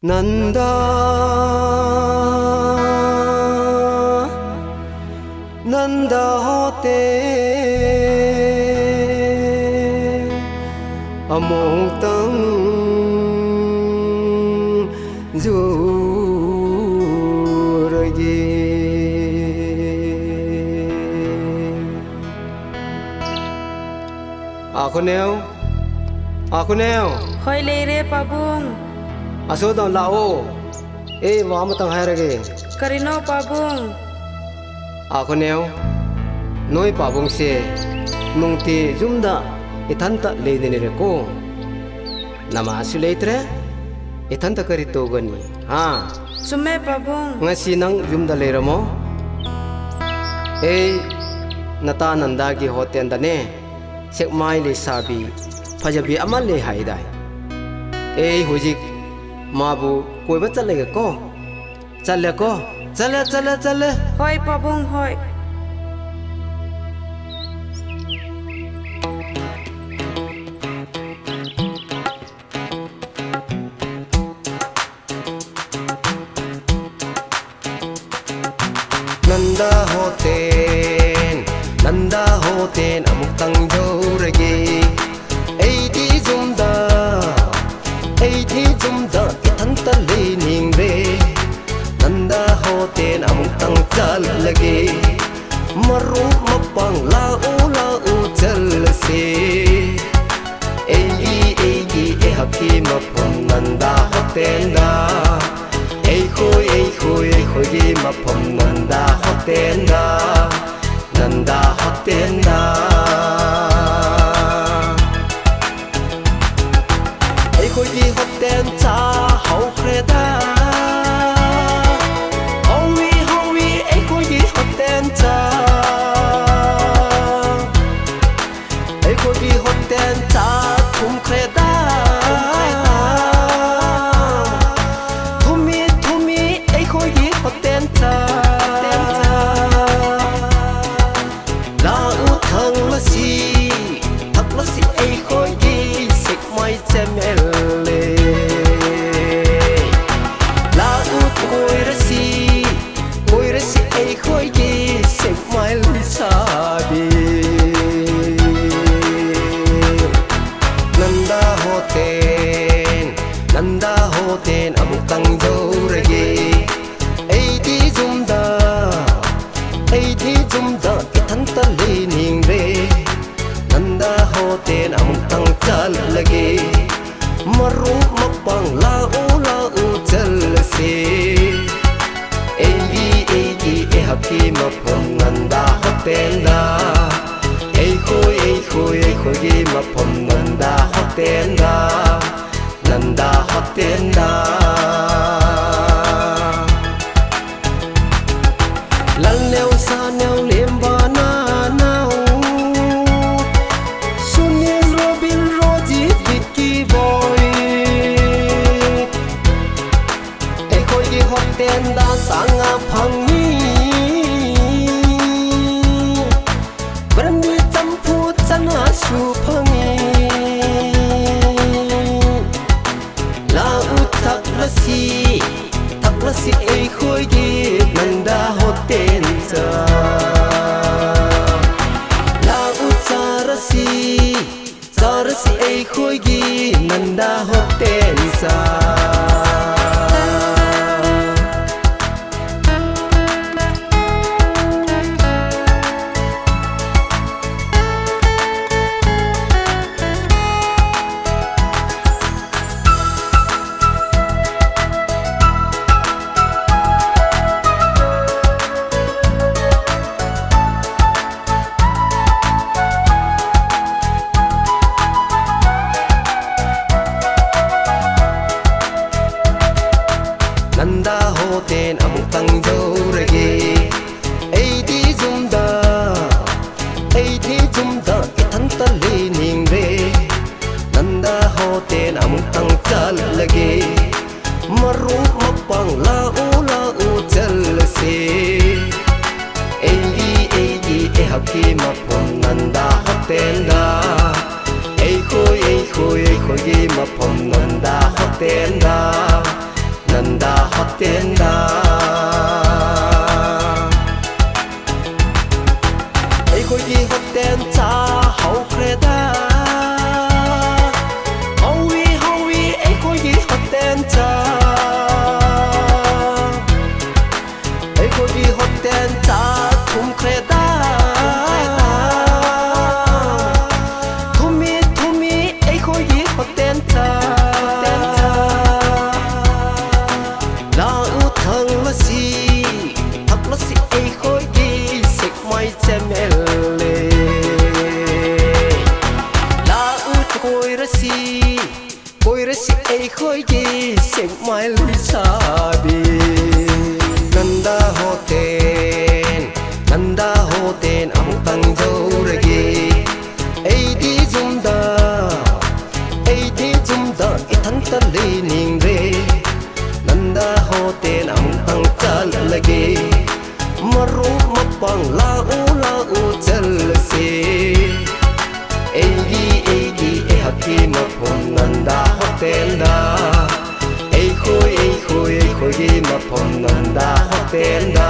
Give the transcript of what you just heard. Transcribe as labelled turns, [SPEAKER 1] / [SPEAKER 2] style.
[SPEAKER 1] Nanda Nanda hote among tang du ragi Ako neo
[SPEAKER 2] Hoy leire pabung
[SPEAKER 1] aso dong lao wa matang hai rage
[SPEAKER 2] karino pabung
[SPEAKER 1] ako neo noi pabung se nungti jumda ithanta leidene re ko nama asu leitre ithanta kari to gani ha
[SPEAKER 2] sume pabung
[SPEAKER 1] ngasi nang jumda leiramo nata nanda gi hoten dane sekmai le sabi fajabi amal le haidai hujik mabu koiba chalega ko chale
[SPEAKER 2] hoy pabung hoy
[SPEAKER 1] Nanda hoten amuk tang jorage di zumda ithanta lening re Nanda hoten amuk tang chal lage maru mapang lau chal se eigi haki mapam Nanda hoten da khoi gi mapam Nanda hoten da Nanda hoten da khoi gi hoten cha hau kreda howi khoi gi hoten cha khoi gi hoten cha thum kreda thumi khoi gi hoten cha la u thang la si khoi gi sik mai chemel khoi gi sik mai sabi Nanda hoten amuk tang jorage di zumda ithanta lening re Nanda hoten amuk tang chal lage maru mapang lau chal se eigi haki mapam Nanda hoten da khoi gi mapam Nanda hoten da Nanda hoten da lal neo sa neo lemba na nao Sunil Robin Roji Vicky boy khoi gi hoten da sanga phangi Brandi champu chana su phangi la u thak rasi khoi gi Nanda hoten cha la u charasi khoi gi Nanda hoten cha Nanda hoten amuk tang jorage di zumda ithanta lening re Nanda hoten amuk tang chal lage maru mapang lau chal se eigi haki mapam Nanda hoten da khoi gi mapam Nanda hoten da ai khôi gì sinh mai lý sa bi nanda ho tên ông tăng dâu ragi ai đi zum da ít thằng ta lì ning re nanda ho tên ông tăng chal lagi maru mapang lau chal se Egi haki mapom nanda hoten da Ei khôi gi mapom nanda hoten da